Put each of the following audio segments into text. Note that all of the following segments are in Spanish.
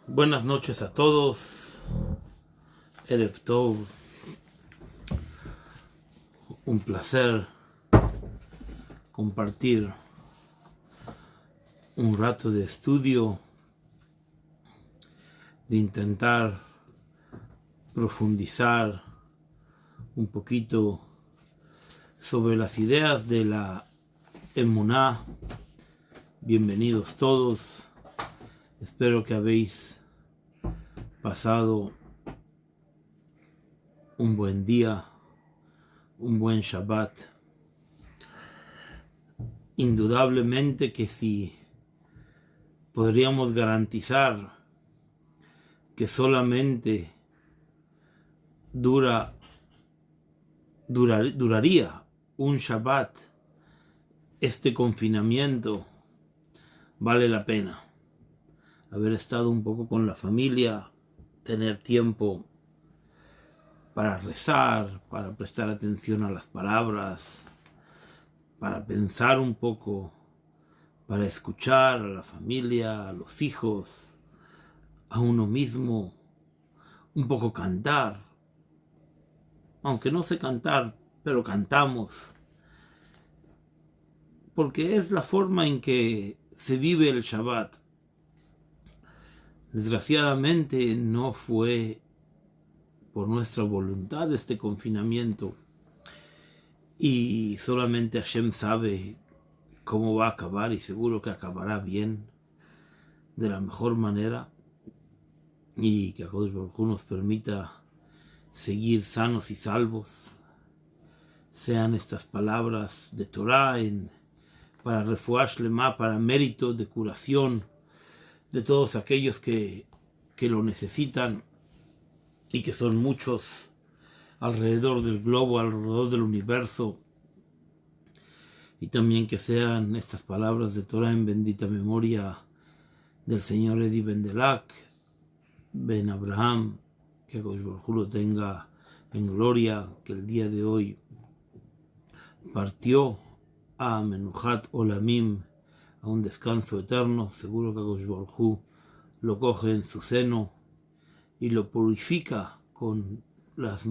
Buenas noches a todos. Erev Tov. Un placer compartir un rato de estudio, de intentar profundizar un poquito sobre las ideas de la Emuná. Bienvenidos todos. Espero que habéis pasado un buen día, un buen Shabbat. Indudablemente que si podríamos garantizar que solamente duraría un Shabbat este confinamiento, vale la pena haber estado un poco con la familia, tener tiempo para rezar, para prestar atención a las palabras, para pensar un poco, para escuchar a la familia, a los hijos, a uno mismo, un poco cantar. Aunque no sé cantar, pero cantamos, porque es la forma en que se vive el Shabbat. Desgraciadamente no fue por nuestra voluntad este confinamiento y solamente Hashem sabe cómo va a acabar, y seguro que acabará bien, de la mejor manera, y que Akadosh Baruj Hu nos permita seguir sanos y salvos. Sean estas palabras de Torah para refuah shlema, para mérito de curación de todos aquellos que lo necesitan, y que son muchos alrededor del globo, alrededor del universo. Y también que sean estas palabras de Torah en bendita memoria del señor Edi Ben-Delak, Ben Abraham, que Akadosh Baruj Hu lo tenga en gloria, que el día de hoy partió a Menuhat Olamim, a un descanso eterno. Seguro que Akadosh Baruj Hu lo coge en su seno y lo purifica con las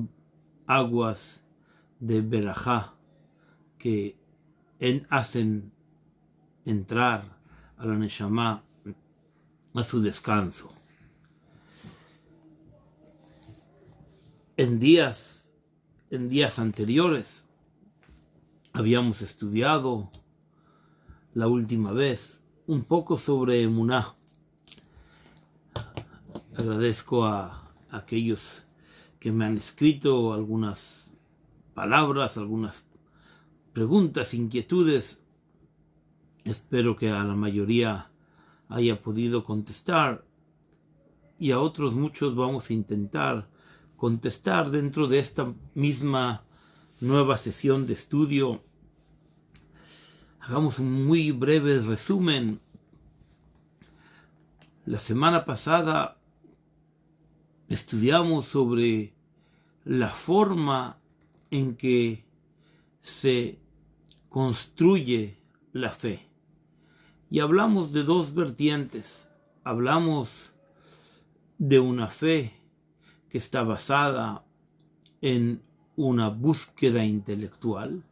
aguas de Berajá que hacen entrar a la Neshama a su descanso. En días anteriores habíamos estudiado la última vez un poco sobre Emuná. Agradezco a aquellos que me han escrito algunas palabras, algunas preguntas, inquietudes. Espero que a la mayoría haya podido contestar, y a otros muchos vamos a intentar contestar dentro de esta misma nueva sesión de estudio. Hagamos un muy breve resumen. La semana pasada estudiamos sobre la forma en que se construye la fe, y hablamos de dos vertientes. Hablamos de una fe que está basada en una búsqueda intelectual,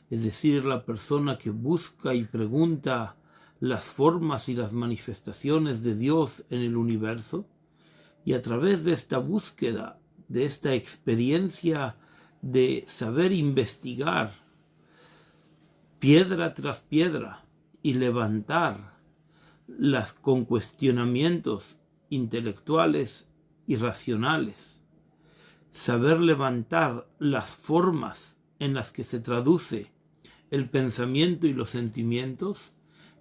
es decir, la persona que busca y pregunta las formas y las manifestaciones de Dios en el universo, y a través de esta búsqueda, de esta experiencia de saber investigar piedra tras piedra y levantar con cuestionamientos intelectuales y racionales, saber levantar las formas en las que se traduce el pensamiento y los sentimientos,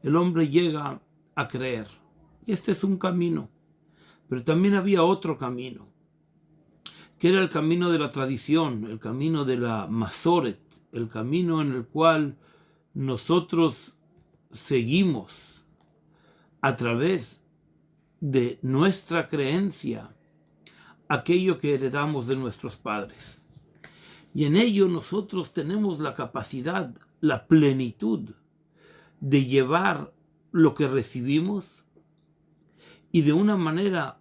el hombre llega a creer. Este es un camino. Pero también había otro camino, que era el camino de la tradición, el camino de la Masoret, el camino en el cual nosotros seguimos a través de nuestra creencia aquello que heredamos de nuestros padres. Y en ello nosotros tenemos la capacidad, la plenitud de llevar lo que recibimos y de una manera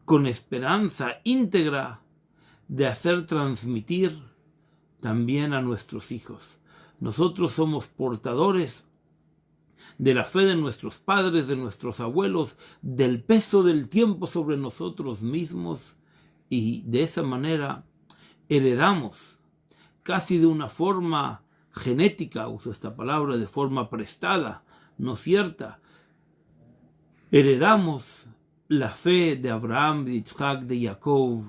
con esperanza íntegra de hacer transmitir también a nuestros hijos. Nosotros somos portadores de la fe de nuestros padres, de nuestros abuelos, del peso del tiempo sobre nosotros mismos, y de esa manera heredamos casi de una forma genética, uso esta palabra, de forma prestada, no cierta. Heredamos la fe de Abraham, de Isaac, de Jacob,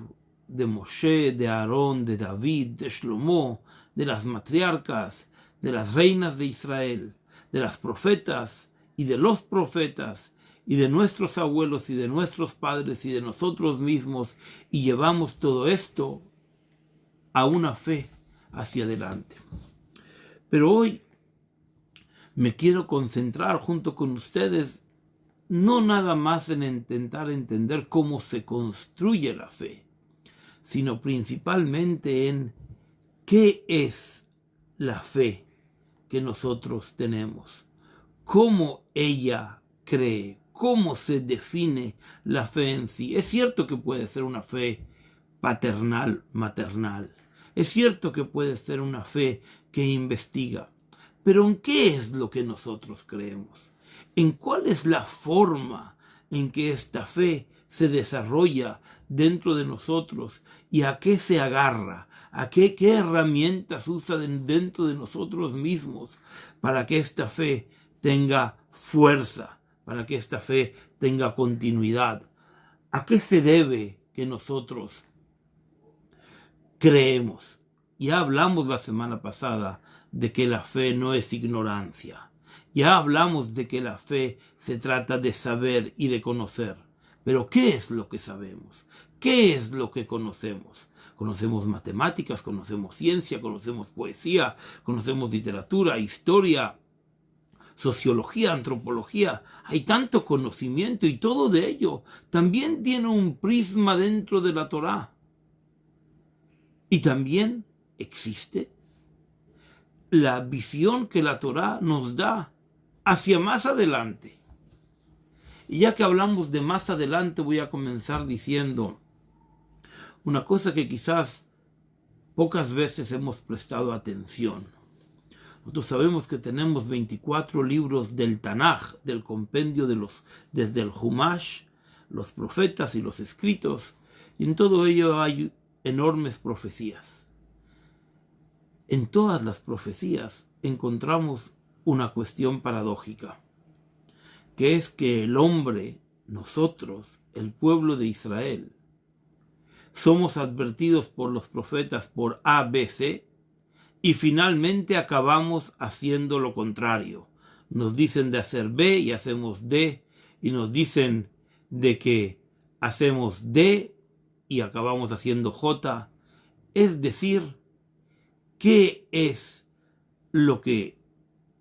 de Moshe, de Aarón, de David, de Shlomo, de las matriarcas, de las reinas de Israel, de las profetas y de los profetas, y de nuestros abuelos y de nuestros padres y de nosotros mismos, y llevamos todo esto a una fe hacia adelante. Pero hoy me quiero concentrar junto con ustedes no nada más en intentar entender cómo se construye la fe, sino principalmente en qué es la fe que nosotros tenemos, cómo ella cree, cómo se define la fe en sí. Es cierto que puede ser una fe paternal, maternal. Es cierto que puede ser una fe que investiga. Pero ¿en qué es lo que nosotros creemos? ¿En cuál es la forma en que esta fe se desarrolla dentro de nosotros y a qué se agarra? ¿A qué herramientas usa dentro de nosotros mismos para que esta fe tenga fuerza, para que esta fe tenga continuidad? ¿A qué se debe que nosotros creemos? Ya hablamos la semana pasada de que la fe no es ignorancia. Ya hablamos de que la fe se trata de saber y de conocer. Pero ¿qué es lo que sabemos? ¿Qué es lo que conocemos? Conocemos matemáticas, conocemos ciencia, conocemos poesía, conocemos literatura, historia, sociología, antropología. Hay tanto conocimiento y todo de ello también tiene un prisma dentro de la Torá. Y también existe la visión que la Torá nos da hacia más adelante. Y ya que hablamos de más adelante, voy a comenzar diciendo una cosa que quizás pocas veces hemos prestado atención. Nosotros sabemos que tenemos 24 libros del Tanaj, del compendio desde el Humash, los profetas y los escritos, y en todo ello hay enormes profecías. En todas las profecías encontramos una cuestión paradójica, que es que el hombre, nosotros, el pueblo de Israel, somos advertidos por los profetas por A, B, C, y finalmente acabamos haciendo lo contrario. Nos dicen de hacer B y hacemos D, y nos dicen de que hacemos D y acabamos haciendo J. Es decir, ¿qué es lo que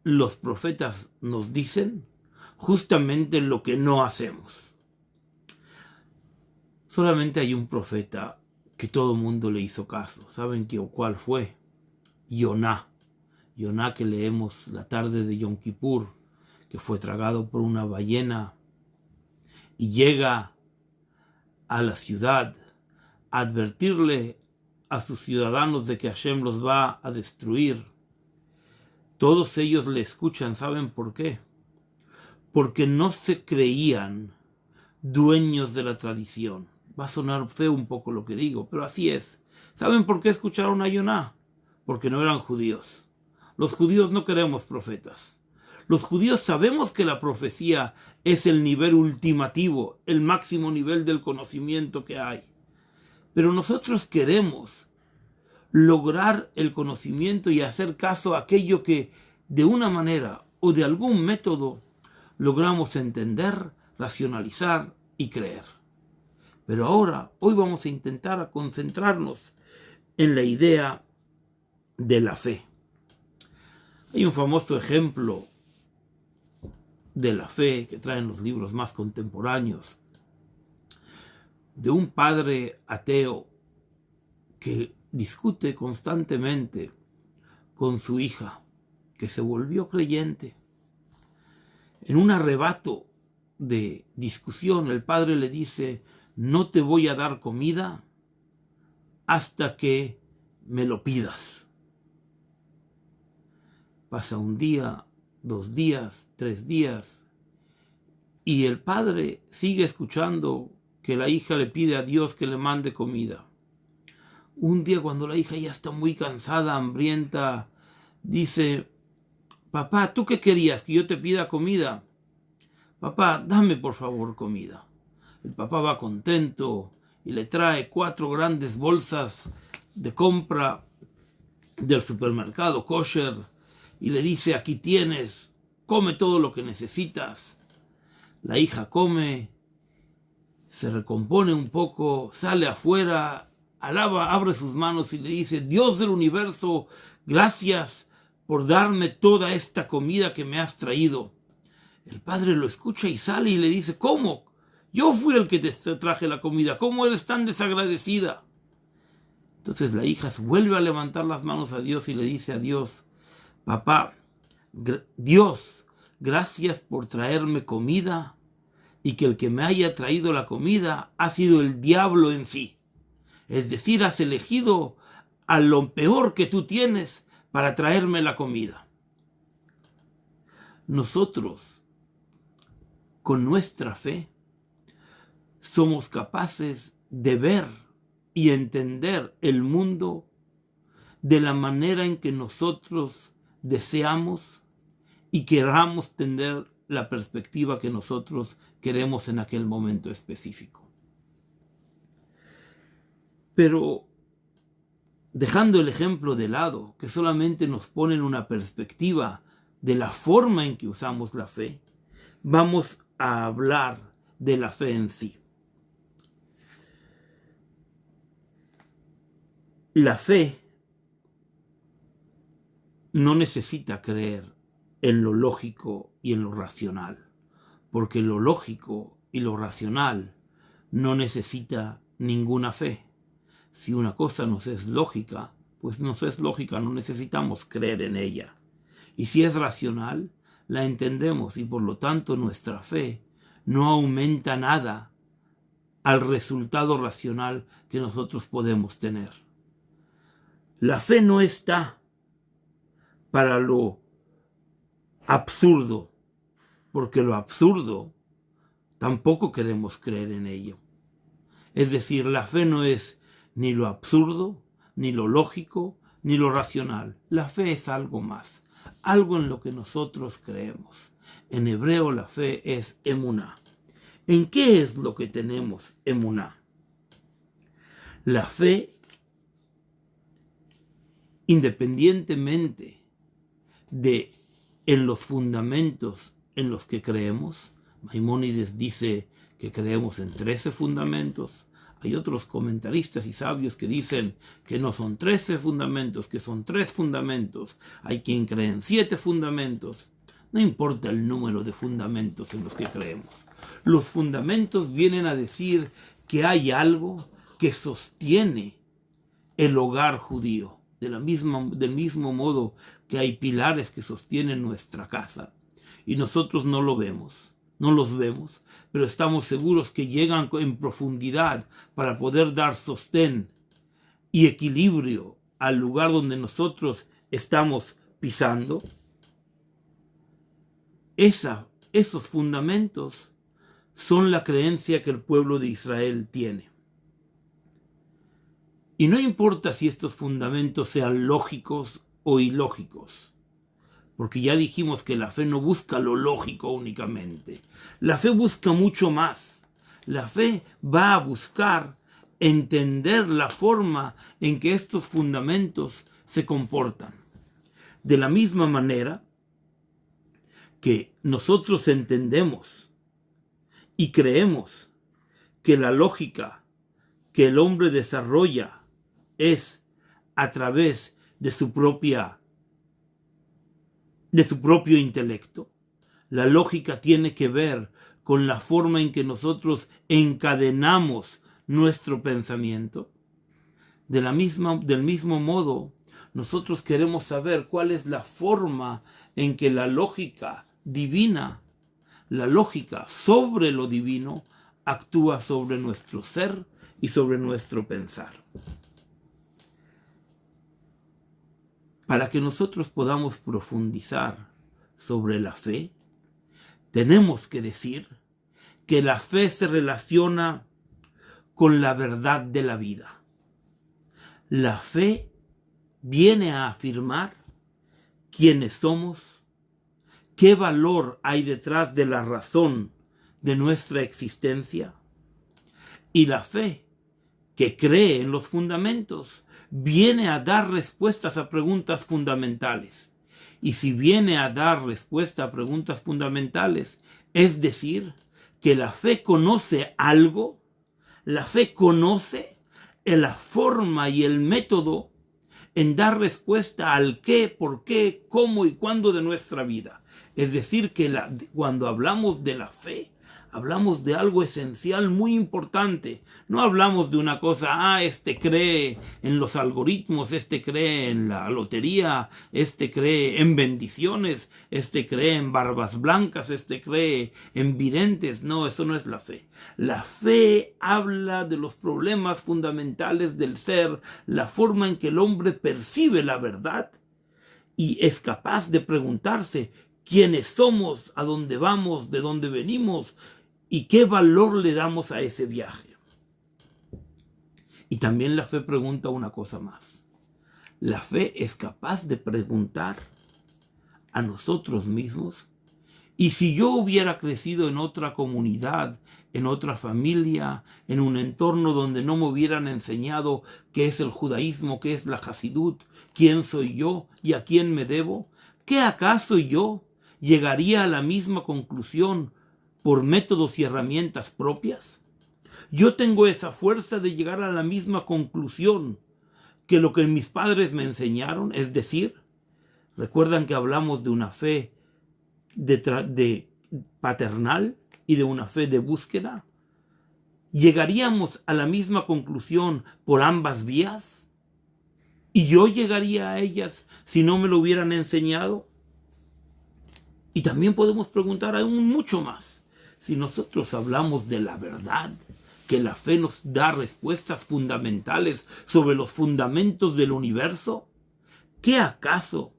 los profetas nos dicen? Justamente lo que no hacemos. Solamente hay un profeta que todo el mundo le hizo caso. ¿Saben cuál fue? Yoná. Yoná, que leemos la tarde de Yom Kippur, que fue tragado por una ballena y llega a la ciudad a advertirle a sus ciudadanos de que Hashem los va a destruir. Todos ellos le escuchan. ¿Saben por qué? Porque no se creían dueños de la tradición. Va a sonar feo un poco lo que digo, pero así es. ¿Saben por qué escucharon a Yoná? Porque no eran judíos. Los judíos no queremos profetas. Los judíos sabemos que la profecía es el nivel ultimativo, el máximo nivel del conocimiento que hay. Pero nosotros queremos lograr el conocimiento y hacer caso a aquello que de una manera o de algún método logramos entender, racionalizar y creer. Pero hoy vamos a intentar concentrarnos en la idea de la fe. Hay un famoso ejemplo de la fe que traen los libros más contemporáneos, de un padre ateo que discute constantemente con su hija, que se volvió creyente. En un arrebato de discusión, el padre le dice: no te voy a dar comida hasta que me lo pidas. Pasa un día, 2 días, 3 días, y el padre sigue escuchando que la hija le pide a Dios que le mande comida. Un día, cuando la hija ya está muy cansada, hambrienta, dice: papá, ¿tú qué querías? ¿Que yo te pida comida? Papá, dame por favor comida. El papá va contento y le trae 4 grandes bolsas de compra del supermercado kosher y le dice: aquí tienes, come todo lo que necesitas. La hija come, se recompone un poco, sale afuera, alaba, abre sus manos y le dice: Dios del universo, gracias por darme toda esta comida que me has traído. El padre lo escucha y sale y le dice: ¿cómo? Yo fui el que te traje la comida. ¿Cómo eres tan desagradecida? Entonces la hija vuelve a levantar las manos a Dios y le dice a Dios: papá, Dios, gracias por traerme comida, y que el que me haya traído la comida ha sido el diablo en sí. Es decir, has elegido a lo peor que tú tienes para traerme la comida. Nosotros, con nuestra fe, somos capaces de ver y entender el mundo de la manera en que nosotros deseamos y queramos tener la perspectiva que nosotros queremos en aquel momento específico. Pero dejando el ejemplo de lado, que solamente nos pone en una perspectiva de la forma en que usamos la fe, vamos a hablar de la fe en sí. La fe no necesita creer en lo lógico y en lo racional, porque lo lógico y lo racional no necesita ninguna fe. Si una cosa nos es lógica, pues nos es lógica, no necesitamos creer en ella. Y si es racional, la entendemos y por lo tanto nuestra fe no aumenta nada al resultado racional que nosotros podemos tener. La fe no está para lo absurdo, porque lo absurdo tampoco queremos creer en ello. Es decir, la fe no es ni lo absurdo, ni lo lógico, ni lo racional. La fe es algo más, algo en lo que nosotros creemos. En hebreo la fe es emuná. ¿En qué es lo que tenemos emuná? La fe, independientemente de en los fundamentos en los que creemos, Maimónides dice que creemos en 13 fundamentos. Hay otros comentaristas y sabios que dicen que no son 13 fundamentos, que son 3 fundamentos. Hay quien cree en 7 fundamentos. No importa el número de fundamentos en los que creemos. Los fundamentos vienen a decir que hay algo que sostiene el hogar judío. Del mismo modo que hay pilares que sostienen nuestra casa. Y nosotros no lo vemos, no los vemos, pero estamos seguros que llegan en profundidad para poder dar sostén y equilibrio al lugar donde nosotros estamos pisando. Esos fundamentos son la creencia que el pueblo de Israel tiene. Y no importa si estos fundamentos sean lógicos o ilógicos, porque ya dijimos que la fe no busca lo lógico únicamente. La fe busca mucho más. La fe va a buscar entender la forma en que estos fundamentos se comportan. De la misma manera que nosotros entendemos y creemos que la lógica que el hombre desarrolla es a través de su propio intelecto. La lógica tiene que ver con la forma en que nosotros encadenamos nuestro pensamiento. Del mismo modo, nosotros queremos saber cuál es la forma en que la lógica divina, la lógica sobre lo divino, actúa sobre nuestro ser y sobre nuestro pensar. Para que nosotros podamos profundizar sobre la fe, tenemos que decir que la fe se relaciona con la verdad de la vida. La fe viene a afirmar quiénes somos, qué valor hay detrás de la razón de nuestra existencia. Y la fe, que cree en los fundamentos, viene a dar respuestas a preguntas fundamentales. Y si viene a dar respuesta a preguntas fundamentales, es decir, que la fe conoce algo, la fe conoce la forma y el método en dar respuesta al qué, por qué, cómo y cuándo de nuestra vida. Es decir, que cuando hablamos de la fe, hablamos de algo esencial muy importante. No hablamos de una cosa, este cree en los algoritmos, este cree en la lotería, este cree en bendiciones, este cree en barbas blancas, este cree en videntes. No, eso no es la fe. La fe habla de los problemas fundamentales del ser, la forma en que el hombre percibe la verdad y es capaz de preguntarse quiénes somos, a dónde vamos, de dónde venimos, ¿y qué valor le damos a ese viaje? Y también la fe pregunta una cosa más. La fe es capaz de preguntar a nosotros mismos, ¿y si yo hubiera crecido en otra comunidad, en otra familia, en un entorno donde no me hubieran enseñado qué es el judaísmo, qué es la Hasidut, quién soy yo y a quién me debo? ¿Qué acaso yo llegaría a la misma conclusión por métodos y herramientas propias? Yo tengo esa fuerza de llegar a la misma conclusión que lo que mis padres me enseñaron, es decir, recuerdan que hablamos de una fe de paternal y de una fe de búsqueda. ¿Llegaríamos a la misma conclusión por ambas vías? ¿Y yo llegaría a ellas si no me lo hubieran enseñado? Y también podemos preguntar aún mucho más. Si nosotros hablamos de la verdad, que la fe nos da respuestas fundamentales sobre los fundamentos del universo, ¿qué acaso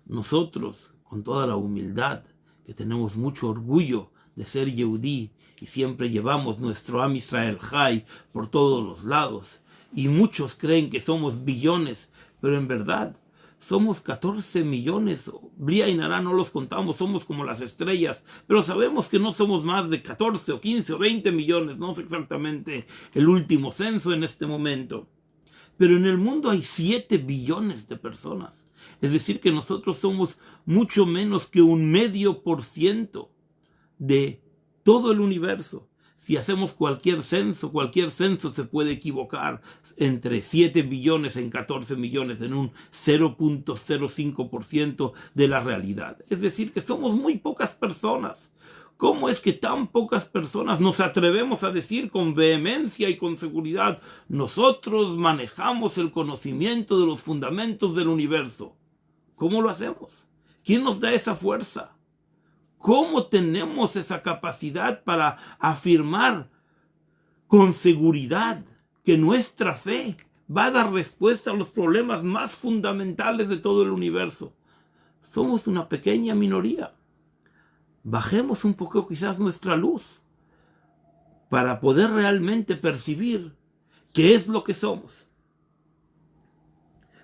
nosotros, con toda la humildad, que tenemos mucho orgullo de ser Yehudí y siempre llevamos nuestro Am Israel Jai por todos los lados, y muchos creen que somos billones, pero en verdad somos 14 millones, Bria y Nará no los contamos, somos como las estrellas, pero sabemos que no somos más de 14 o 15 o 20 millones, no sé exactamente el último censo en este momento. Pero en el mundo hay 7 billones de personas. Es decir, que nosotros somos mucho menos que 1/medio% de todo el universo. Si hacemos cualquier censo se puede equivocar entre 7 billones en 14 millones, en un 0.05% de la realidad. Es decir, que somos muy pocas personas. ¿Cómo es que tan pocas personas nos atrevemos a decir con vehemencia y con seguridad, nosotros manejamos el conocimiento de los fundamentos del universo? ¿Cómo lo hacemos? ¿Quién nos da esa fuerza? ¿Cómo tenemos esa capacidad para afirmar con seguridad que nuestra fe va a dar respuesta a los problemas más fundamentales de todo el universo? Somos una pequeña minoría. Bajemos un poco quizás nuestra luz para poder realmente percibir qué es lo que somos.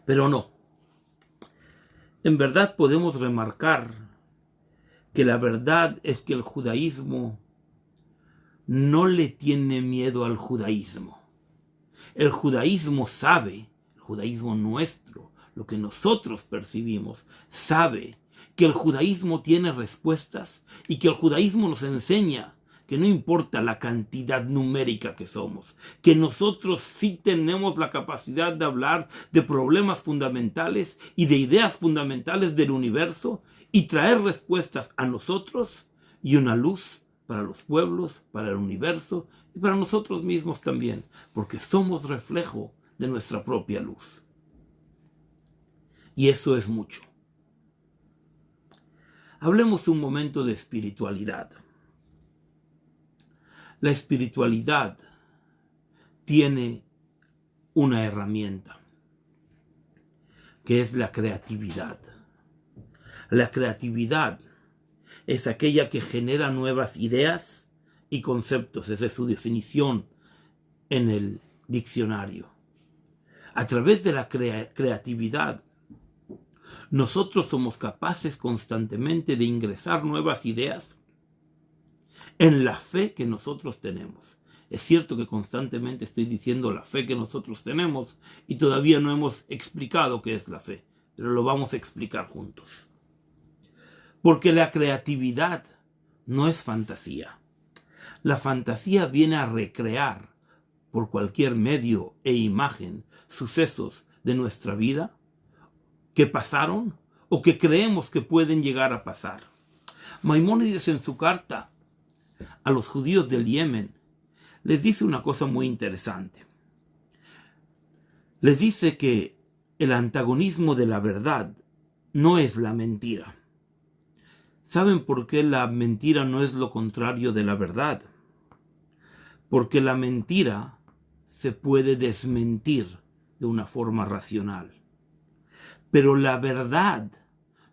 Pero no. En verdad podemos remarcar que la verdad es que el judaísmo no le tiene miedo al judaísmo. El judaísmo sabe, el judaísmo nuestro, lo que nosotros percibimos, sabe que el judaísmo tiene respuestas y que el judaísmo nos enseña que no importa la cantidad numérica que somos, que nosotros sí tenemos la capacidad de hablar de problemas fundamentales y de ideas fundamentales del universo y traer respuestas a nosotros y una luz para los pueblos, para el universo y para nosotros mismos también, porque somos reflejo de nuestra propia luz. Y eso es mucho. Hablemos un momento de espiritualidad. La espiritualidad tiene una herramienta, que es la creatividad. La creatividad es aquella que genera nuevas ideas y conceptos. Esa es su definición en el diccionario. A través de la creatividad, nosotros somos capaces constantemente de ingresar nuevas ideas en la fe que nosotros tenemos. Es cierto que constantemente estoy diciendo la fe que nosotros tenemos y todavía no hemos explicado qué es la fe, pero lo vamos a explicar juntos. Porque la creatividad no es fantasía. La fantasía viene a recrear por cualquier medio e imagen sucesos de nuestra vida que pasaron o que creemos que pueden llegar a pasar. Maimónides, en su carta a los judíos del Yemen, les dice una cosa muy interesante. Les dice que el antagonismo de la verdad no es la mentira. ¿Saben por qué la mentira no es lo contrario de la verdad? Porque la mentira se puede desmentir de una forma racional. Pero la verdad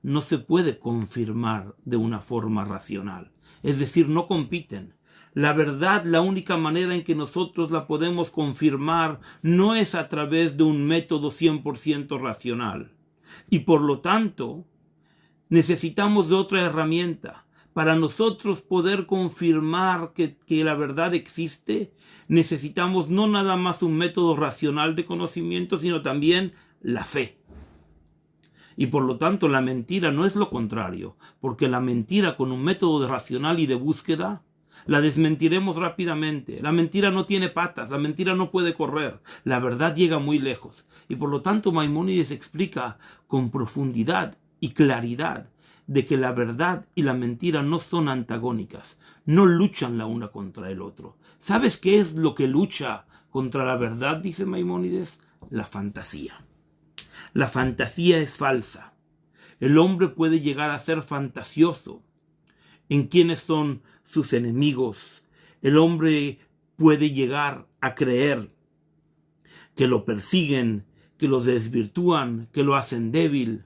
no se puede confirmar de una forma racional. Es decir, no compiten. La verdad, la única manera en que nosotros la podemos confirmar no es a través de un método 100% racional. Y por lo tanto, necesitamos de otra herramienta. Para nosotros poder confirmar que la verdad existe, necesitamos no nada más un método racional de conocimiento, sino también la fe. Y por lo tanto la mentira no es lo contrario, porque la mentira con un método racional y de búsqueda la desmentiremos rápidamente. La mentira no tiene patas, la mentira no puede correr, la verdad llega muy lejos. Y por lo tanto Maimónides explica con profundidad y claridad de que la verdad y la mentira no son antagónicas, no luchan la una contra el otro. ¿Sabes qué es lo que lucha contra la verdad?, dice Maimónides. La fantasía. La fantasía es falsa. El hombre puede llegar a ser fantasioso en quiénes son sus enemigos. El hombre puede llegar a creer que lo persiguen, que lo desvirtúan, que lo hacen débil.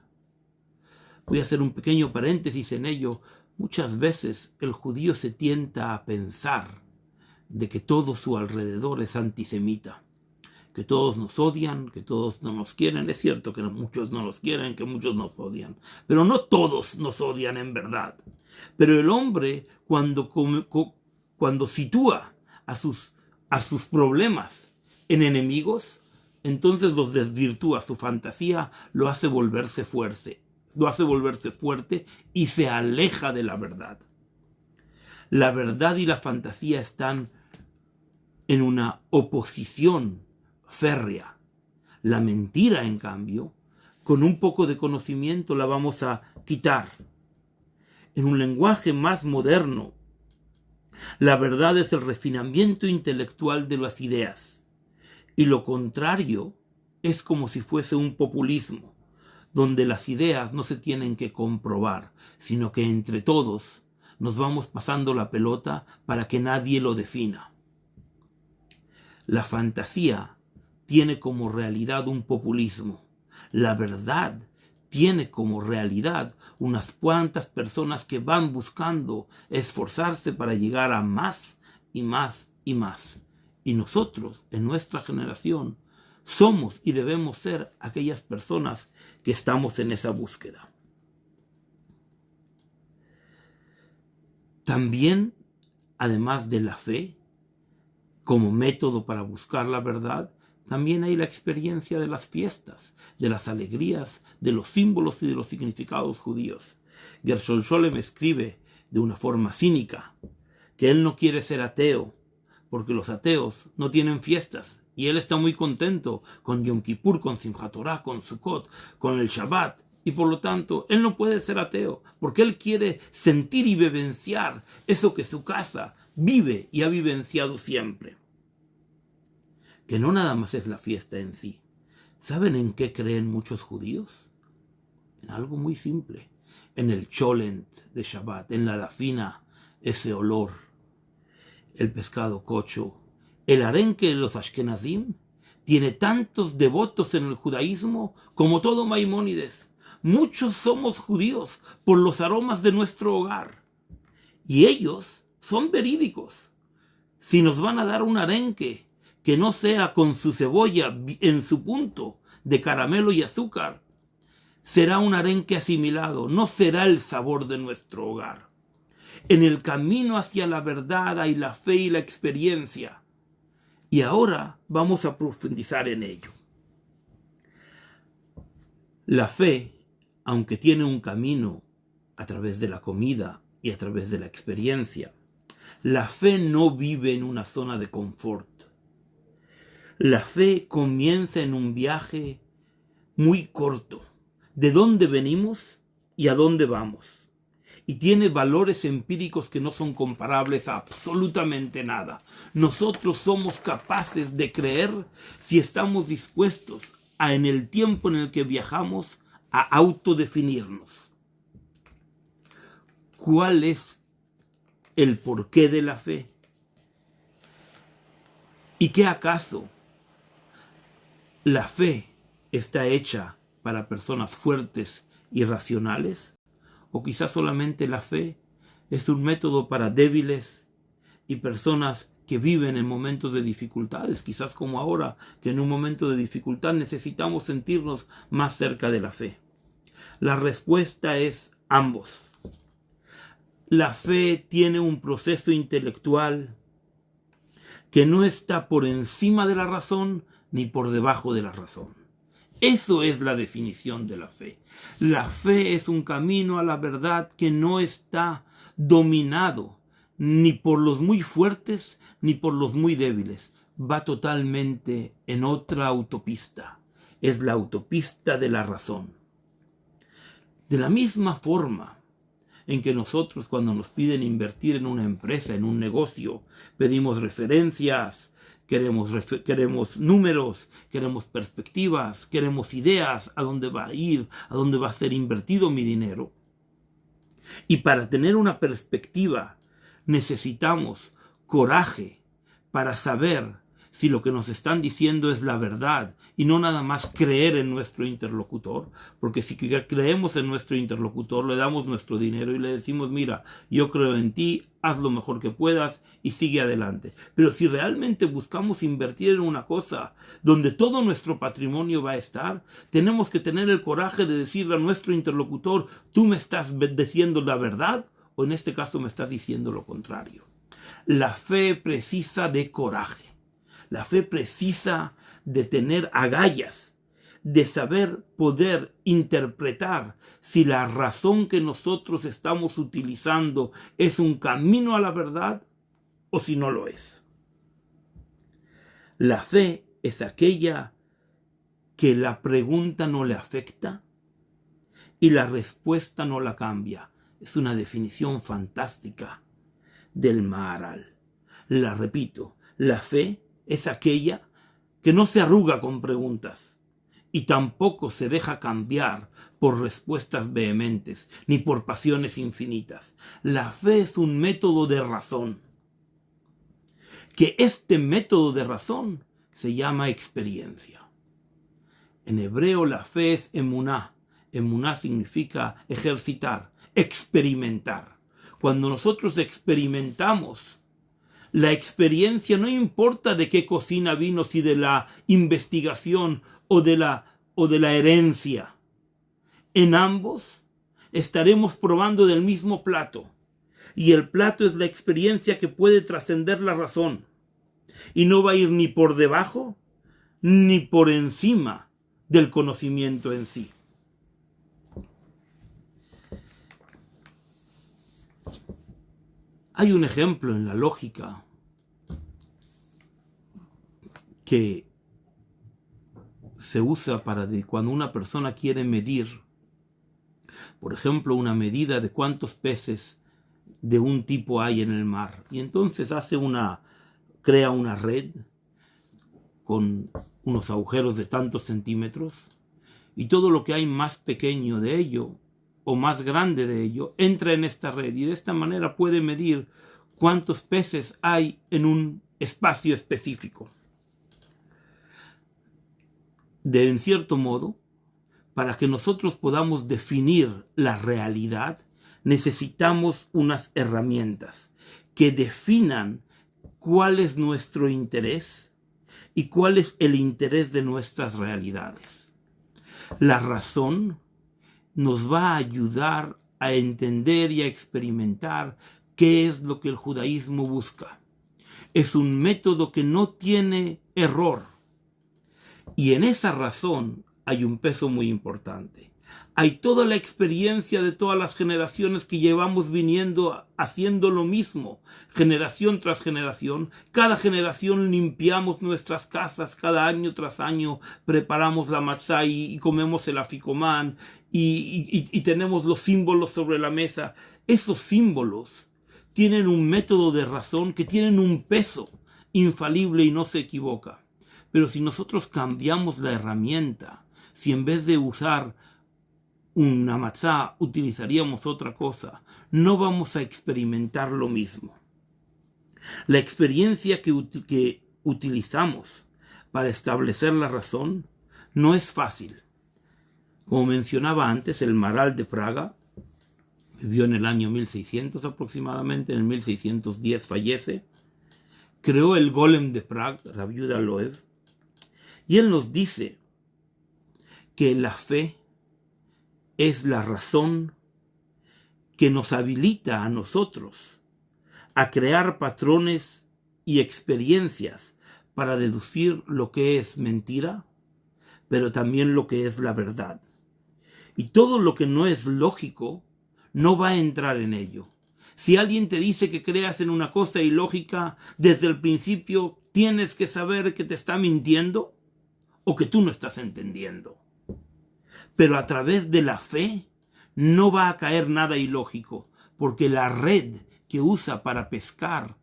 Voy a hacer un pequeño paréntesis en ello. Muchas veces el judío se tienta a pensar de que todo su alrededor es antisemita, que todos nos odian, que todos no nos quieren. Es cierto que muchos no nos quieren, que muchos nos odian, pero no todos nos odian en verdad. Pero el hombre, cuando sitúa a sus problemas en enemigos, entonces los desvirtúa. Su fantasía lo hace volverse fuerte. Y se aleja de la verdad. La verdad y la fantasía están en una oposición férrea. La mentira, en cambio, con un poco de conocimiento la vamos a quitar. En un lenguaje más moderno, la verdad es el refinamiento intelectual de las ideas, y lo contrario es como si fuese un populismo, donde las ideas no se tienen que comprobar, sino que entre todos nos vamos pasando la pelota para que nadie lo defina. La fantasía tiene como realidad un populismo. La verdad tiene como realidad unas cuantas personas que van buscando esforzarse para llegar a más y más y más. Y nosotros, en nuestra generación, somos y debemos ser aquellas personas que estamos en esa búsqueda. También, además de la fe, como método para buscar la verdad, también hay la experiencia de las fiestas, de las alegrías, de los símbolos y de los significados judíos. Gershon Scholem escribe de una forma cínica que él no quiere ser ateo, porque los ateos no tienen fiestas, y él está muy contento con Yom Kippur, con Simchat Torah, con Sukkot, con el Shabbat, y por lo tanto él no puede ser ateo, porque él quiere sentir y vivenciar eso que su casa vive y ha vivenciado siempre. Que no nada más es la fiesta en sí. ¿Saben en qué creen muchos judíos? En algo muy simple. En el cholent de Shabbat, en la dafina, ese olor. el pescado cocho. El arenque de los Ashkenazim tiene tantos devotos en el judaísmo como todo Maimónides. Muchos somos judíos por los aromas de nuestro hogar. Y ellos son verídicos. Si nos van a dar un arenque que no sea con su cebolla en su punto de caramelo y azúcar, será un arenque asimilado, no será el sabor de nuestro hogar. En el camino hacia la verdad hay la fe y la experiencia. Y ahora vamos a profundizar en ello. La fe, aunque tiene un camino a través de la comida y a través de la experiencia, la fe no vive en una zona de confort. La fe comienza en un viaje muy corto, de dónde venimos y a dónde vamos. Y tiene valores empíricos que no son comparables a absolutamente nada. Nosotros somos capaces de creer si estamos dispuestos a, en el tiempo en el que viajamos, a autodefinirnos. ¿Cuál es el porqué de la fe? ¿Y qué acaso la fe está hecha para personas fuertes y racionales? ¿O quizás solamente la fe es un método para débiles y personas que viven en momentos de dificultades? Quizás como ahora, que en un momento de dificultad necesitamos sentirnos más cerca de la fe. La respuesta es ambos. La fe tiene un proceso intelectual que no está por encima de la razón ni por debajo de la razón. Eso es la definición de la fe. La fe es un camino a la verdad que no está dominado ni por los muy fuertes ni por los muy débiles. Va totalmente en otra autopista. Es la autopista de la razón. De la misma forma en que nosotros, cuando nos piden invertir en una empresa, en un negocio, pedimos referencias, queremos números, queremos perspectivas, queremos ideas, a dónde va a ir, a dónde va a ser invertido mi dinero. Y para tener una perspectiva necesitamos coraje para saber si lo que nos están diciendo es la verdad y no nada más creer en nuestro interlocutor, porque si creemos en nuestro interlocutor, le damos nuestro dinero y le decimos, mira, yo creo en ti, haz lo mejor que puedas y sigue adelante. Pero si realmente buscamos invertir en una cosa donde todo nuestro patrimonio va a estar, tenemos que tener el coraje de decirle a nuestro interlocutor, tú me estás diciendo la verdad o en este caso me estás diciendo lo contrario. La fe precisa de coraje. La fe precisa de tener agallas, de saber poder interpretar si la razón que nosotros estamos utilizando es un camino a la verdad o si no lo es. La fe es aquella que la pregunta no le afecta y la respuesta no la cambia. Es una definición fantástica del Maharal. La repito, la fe es aquella que no se arruga con preguntas y tampoco se deja cambiar por respuestas vehementes ni por pasiones infinitas. La fe es un método de razón, que este método de razón se llama experiencia. En hebreo la fe es emuná. Emuná significa ejercitar, experimentar. Cuando nosotros experimentamos, la experiencia no importa de qué cocina vino, si de la investigación o de la herencia. En ambos estaremos probando del mismo plato. Y el plato es la experiencia que puede trascender la razón. Y no va a ir ni por debajo ni por encima del conocimiento en sí. Hay un ejemplo en la lógica que se usa para cuando una persona quiere medir, por ejemplo, una medida de cuántos peces de un tipo hay en el mar. Y entonces crea una red con unos agujeros de tantos centímetros y todo lo que hay más pequeño de ello o más grande de ello entra en esta red y de esta manera puede medir cuántos peces hay en un espacio específico. En cierto modo, para que nosotros podamos definir la realidad, necesitamos unas herramientas que definan cuál es nuestro interés y cuál es el interés de nuestras realidades. La razón nos va a ayudar a entender y a experimentar qué es lo que el judaísmo busca. Es un método que no tiene error. Y en esa razón hay un peso muy importante. Hay toda la experiencia de todas las generaciones que llevamos viniendo haciendo lo mismo, generación tras generación. Cada generación limpiamos nuestras casas, cada año tras año preparamos la matzá y comemos el aficomán y tenemos los símbolos sobre la mesa. Esos símbolos tienen un método de razón que tienen un peso infalible y no se equivoca. Pero si nosotros cambiamos la herramienta, si en vez de usar una matzá utilizaríamos otra cosa, no vamos a experimentar lo mismo. La experiencia que utilizamos para establecer la razón no es fácil. Como mencionaba antes, el Maharal de Praga vivió en el año 1600 aproximadamente, en el 1610 fallece, creó el Golem de Praga, Rabbi Yehuda Loev, y él nos dice que la fe es la razón que nos habilita a nosotros a crear patrones y experiencias para deducir lo que es mentira, pero también lo que es la verdad. Y todo lo que no es lógico no va a entrar en ello. Si alguien te dice que creas en una cosa ilógica, desde el principio tienes que saber que te está mintiendo o que tú no estás entendiendo. Pero a través de la fe no va a caer nada ilógico, porque la red que usa para pescar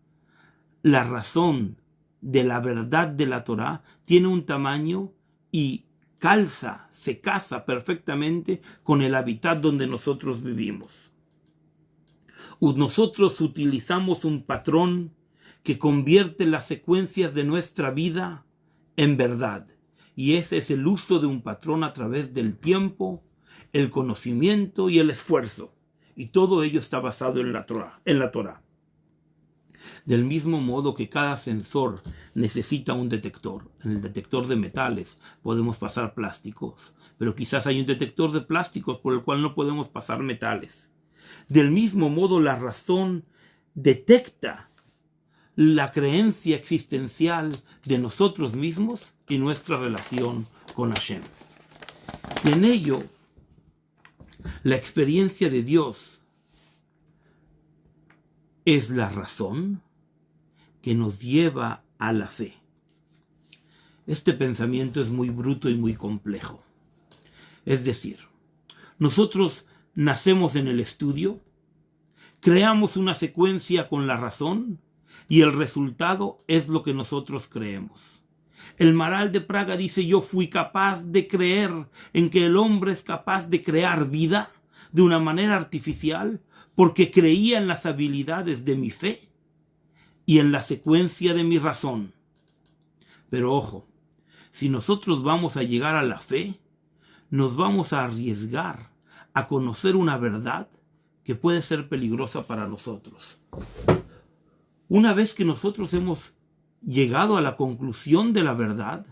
la razón de la verdad de la Torá tiene un tamaño y se casa perfectamente con el hábitat donde nosotros vivimos. Nosotros utilizamos un patrón que convierte las secuencias de nuestra vida en verdad. Y ese es el uso de un patrón a través del tiempo, el conocimiento y el esfuerzo. Y todo ello está basado en la Torá. Del mismo modo que cada sensor necesita un detector. En el detector de metales podemos pasar plásticos, pero quizás hay un detector de plásticos por el cual no podemos pasar metales. Del mismo modo, la razón detecta la creencia existencial de nosotros mismos y nuestra relación con Hashem. Y en ello, la experiencia de Dios es la razón que nos lleva a la fe. Este pensamiento es muy bruto y muy complejo. Es decir, nosotros nacemos en el estudio, creamos una secuencia con la razón y el resultado es lo que nosotros creemos. El Maharal de Praga dice: yo fui capaz de creer en que el hombre es capaz de crear vida de una manera artificial porque creía en las habilidades de mi fe y en la secuencia de mi razón. Pero ojo, si nosotros vamos a llegar a la fe, nos vamos a arriesgar a conocer una verdad que puede ser peligrosa para nosotros. Una vez que nosotros hemos llegado a la conclusión de la verdad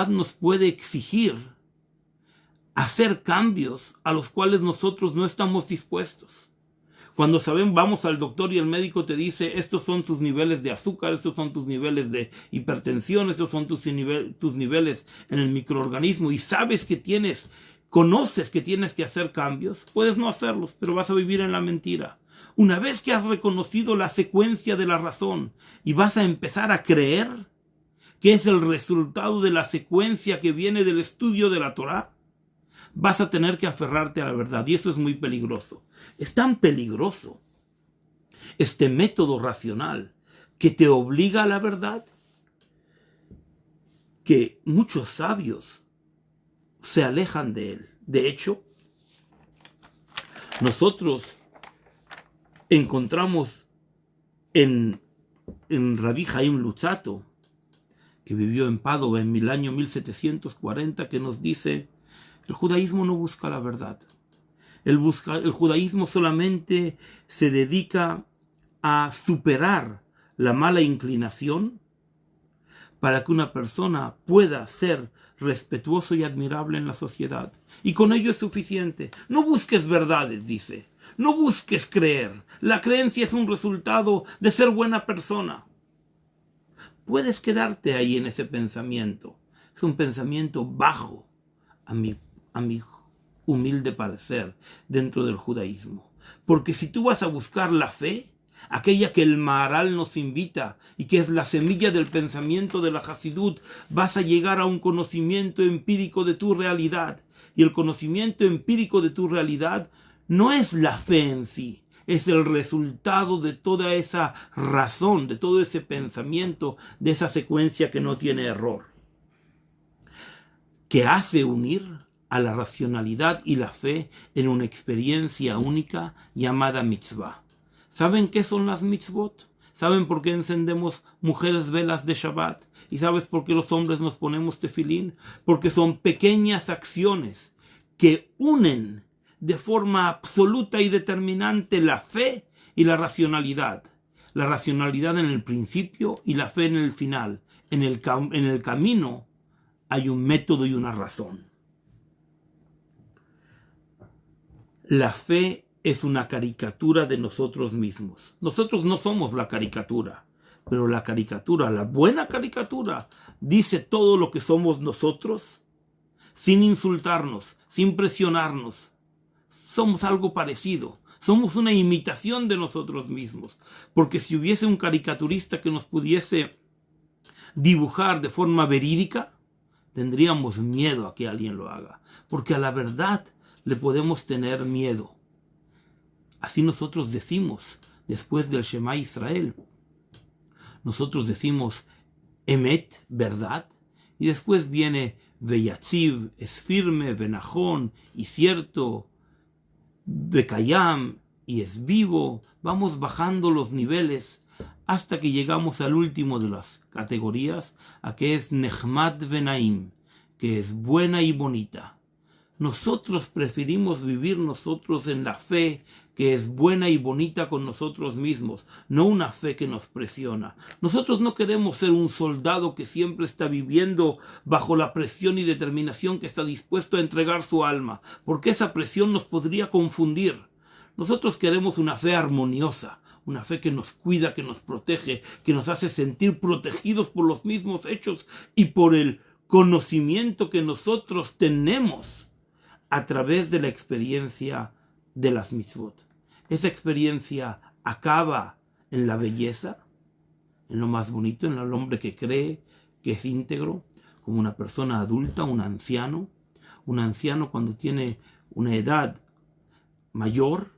nos puede exigir hacer cambios a los cuales nosotros no estamos dispuestos. Cuando vamos al doctor y el médico te dice: estos son tus niveles de azúcar, estos son tus niveles de hipertensión, estos son tus niveles en el microorganismo, y conoces que tienes que hacer cambios, puedes no hacerlos, pero vas a vivir en la mentira. Una vez que has reconocido la secuencia de la razón y vas a empezar a creer que es el resultado de la secuencia que viene del estudio de la Torá, vas a tener que aferrarte a la verdad, y eso es muy peligroso. Es tan peligroso este método racional que te obliga a la verdad que muchos sabios se alejan de él. De hecho, nosotros encontramos en Rabbi Haim Luzzatto, que vivió en Padova en el año 1740, que nos dice: el judaísmo no busca la verdad. El judaísmo solamente se dedica a superar la mala inclinación para que una persona pueda ser respetuoso y admirable en la sociedad. Y con ello es suficiente. No busques verdades, dice. No busques creer. La creencia es un resultado de ser buena persona. Puedes quedarte ahí en ese pensamiento. Es un pensamiento bajo, a mi humilde parecer, dentro del judaísmo. Porque si tú vas a buscar la fe, aquella que el Maharal nos invita y que es la semilla del pensamiento de la Hasidut, vas a llegar a un conocimiento empírico de tu realidad. Y el conocimiento empírico de tu realidad no es la fe en sí, es el resultado de toda esa razón, de todo ese pensamiento, de esa secuencia que no tiene error, que hace unir a la racionalidad y la fe en una experiencia única llamada mitzvah. ¿Saben qué son las mitzvot? ¿Saben por qué encendemos mujeres velas de Shabbat? ¿Y sabes por qué los hombres nos ponemos tefilín? Porque son pequeñas acciones que unen de forma absoluta y determinante la fe y la racionalidad. La racionalidad en el principio y la fe en el final. En el camino hay un método y una razón. La fe es una caricatura de nosotros mismos. Nosotros no somos la caricatura, pero la caricatura, la buena caricatura, dice todo lo que somos nosotros, sin insultarnos, sin presionarnos. Somos algo parecido, somos una imitación de nosotros mismos, porque si hubiese un caricaturista que nos pudiese dibujar de forma verídica, tendríamos miedo a que alguien lo haga, porque a la verdad le podemos tener miedo. Así nosotros decimos, después del Shema Israel, nosotros decimos Emet, verdad, y después viene Veyatziv, es firme, Venajón, y cierto, Bekayam, y es vivo. Vamos bajando los niveles hasta que llegamos al último de las categorías, a que es Nechmat Venaim, que es buena y bonita. Nosotros preferimos vivir nosotros en la fe que es buena y bonita con nosotros mismos, no una fe que nos presiona. Nosotros no queremos ser un soldado que siempre está viviendo bajo la presión y determinación que está dispuesto a entregar su alma, porque esa presión nos podría confundir. Nosotros queremos una fe armoniosa, una fe que nos cuida, que nos protege, que nos hace sentir protegidos por los mismos hechos y por el conocimiento que nosotros tenemos a través de la experiencia de las mitzvot. Esa experiencia acaba en la belleza, en lo más bonito, en el hombre que cree, que es íntegro, como una persona adulta, un anciano. Un anciano, cuando tiene una edad mayor,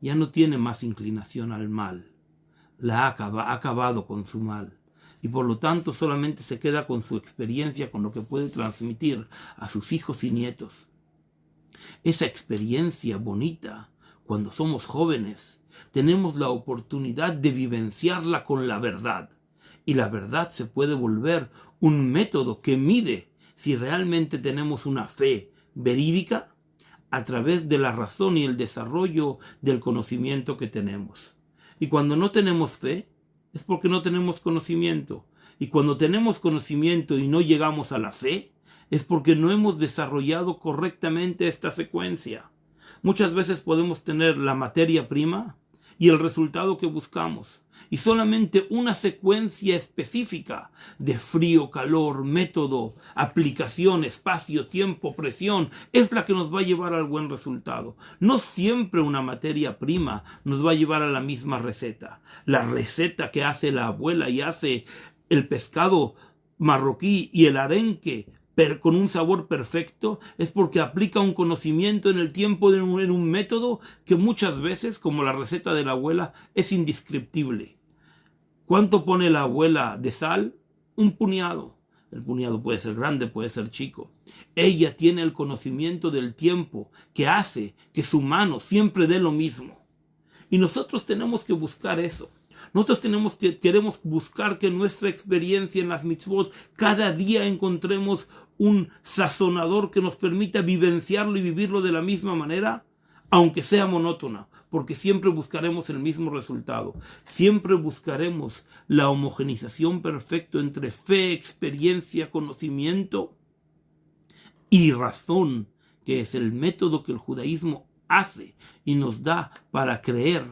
ya no tiene más inclinación al mal. Ha acabado con su mal. Y por lo tanto solamente se queda con su experiencia, con lo que puede transmitir a sus hijos y nietos. Esa experiencia bonita, cuando somos jóvenes, tenemos la oportunidad de vivenciarla con la verdad. Y la verdad se puede volver un método que mide si realmente tenemos una fe verídica a través de la razón y el desarrollo del conocimiento que tenemos. Y cuando no tenemos fe, es porque no tenemos conocimiento. Y cuando tenemos conocimiento y no llegamos a la fe, es porque no hemos desarrollado correctamente esta secuencia. Muchas veces podemos tener la materia prima y el resultado que buscamos, y solamente una secuencia específica de frío, calor, método, aplicación, espacio, tiempo, presión, es la que nos va a llevar al buen resultado. No siempre una materia prima nos va a llevar a la misma receta. La receta que hace la abuela y hace el pescado marroquí y el arenque pero con un sabor perfecto, es porque aplica un conocimiento en el tiempo en un método que muchas veces, como la receta de la abuela, es indescriptible. ¿Cuánto pone la abuela de sal? Un puñado. El puñado puede ser grande, puede ser chico. Ella tiene el conocimiento del tiempo que hace que su mano siempre dé lo mismo. Y nosotros tenemos que buscar eso. Nosotros queremos buscar que en nuestra experiencia en las mitzvot cada día encontremos un sazonador que nos permita vivenciarlo y vivirlo de la misma manera, aunque sea monótona, porque siempre buscaremos el mismo resultado. Siempre buscaremos la homogenización perfecta entre fe, experiencia, conocimiento y razón, que es el método que el judaísmo hace y nos da para creer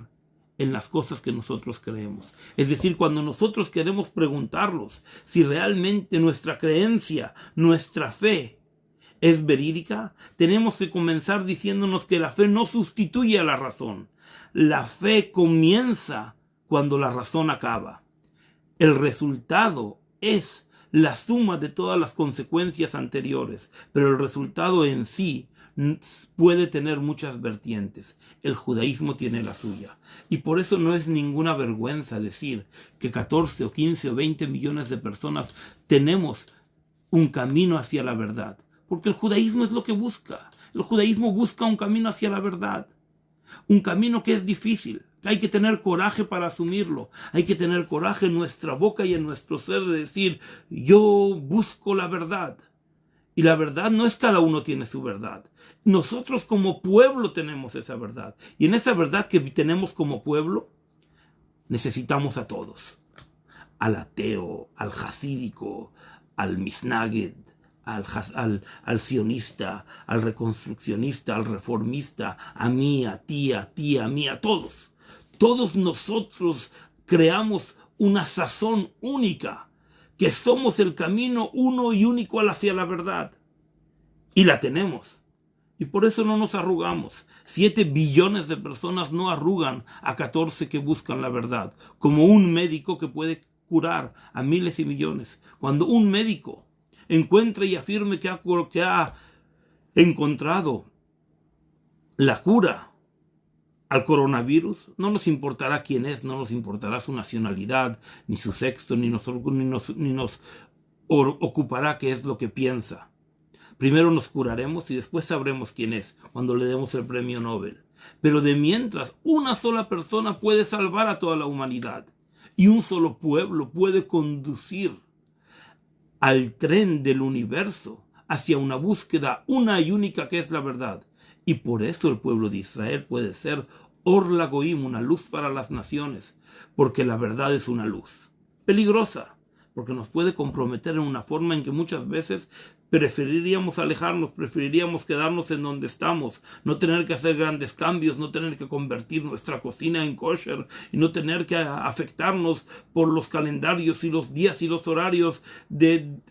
en las cosas que nosotros creemos. Es decir, cuando nosotros queremos preguntarlos si realmente nuestra creencia, nuestra fe es verídica, tenemos que comenzar diciéndonos que la fe no sustituye a la razón. La fe comienza cuando la razón acaba. El resultado es la suma de todas las consecuencias anteriores, pero el resultado en sí puede tener muchas vertientes. El judaísmo tiene la suya. Y por eso no es ninguna vergüenza decir que 14 o 15 o 20 millones de personas tenemos un camino hacia la verdad. Porque el judaísmo es lo que busca. El judaísmo busca un camino hacia la verdad. Un camino que es difícil. Hay que tener coraje para asumirlo. Hay que tener coraje en nuestra boca y en nuestro ser de decir, yo busco la verdad. Y la verdad no es cada uno tiene su verdad. Nosotros como pueblo tenemos esa verdad. Y en esa verdad que tenemos como pueblo, necesitamos a todos. Al ateo, al jasídico, al misnaged, al sionista, al reconstruccionista, al reformista, a mí, a ti, a mí, a todos. Todos nosotros creamos una sazón única, que somos el camino uno y único hacia la verdad. Y la tenemos. Y por eso no nos arrugamos. 7 billones de personas no arrugan a 14 que buscan la verdad. Como un médico que puede curar a miles y millones. Cuando un médico encuentre y afirme que ha encontrado la cura al coronavirus, no nos importará quién es, no nos importará su nacionalidad, ni su sexo, ni nos ocupará qué es lo que piensa. Primero nos curaremos y después sabremos quién es, cuando le demos el premio Nobel. Pero de mientras, una sola persona puede salvar a toda la humanidad. Y un solo pueblo puede conducir al tren del universo hacia una búsqueda una y única que es la verdad. Y por eso el pueblo de Israel puede ser Or LaGoim, una luz para las naciones, porque la verdad es una luz peligrosa, porque nos puede comprometer en una forma en que muchas veces preferiríamos alejarnos, preferiríamos quedarnos en donde estamos, no tener que hacer grandes cambios, no tener que convertir nuestra cocina en kosher y no tener que afectarnos por los calendarios y los días y los horarios del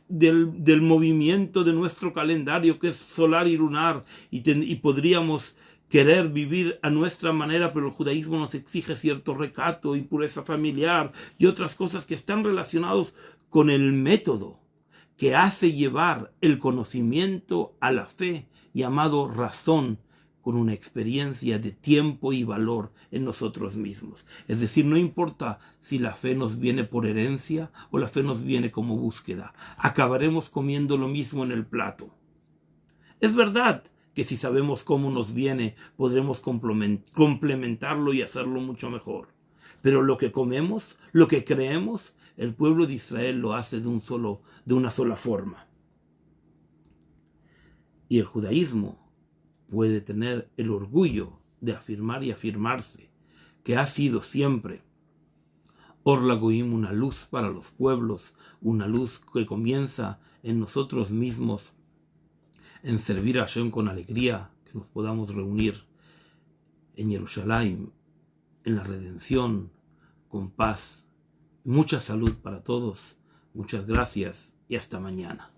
movimiento de nuestro calendario, que es solar y lunar, y podríamos querer vivir a nuestra manera, pero el judaísmo nos exige cierto recato y pureza familiar y otras cosas que están relacionados con el método que hace llevar el conocimiento a la fe, llamado razón, con una experiencia de tiempo y valor en nosotros mismos. Es decir, no importa si la fe nos viene por herencia o la fe nos viene como búsqueda, acabaremos comiendo lo mismo en el plato. Es verdad que si sabemos cómo nos viene, podremos complementarlo y hacerlo mucho mejor. Pero lo que comemos, lo que creemos, el pueblo de Israel lo hace de una sola forma. Y el judaísmo puede tener el orgullo de afirmar y afirmarse que ha sido siempre Or LaGoim, una luz para los pueblos, una luz que comienza en nosotros mismos, en servir a Hashem con alegría, que nos podamos reunir en Jerusalén, en la redención, con paz. Mucha salud para todos, muchas gracias y hasta mañana.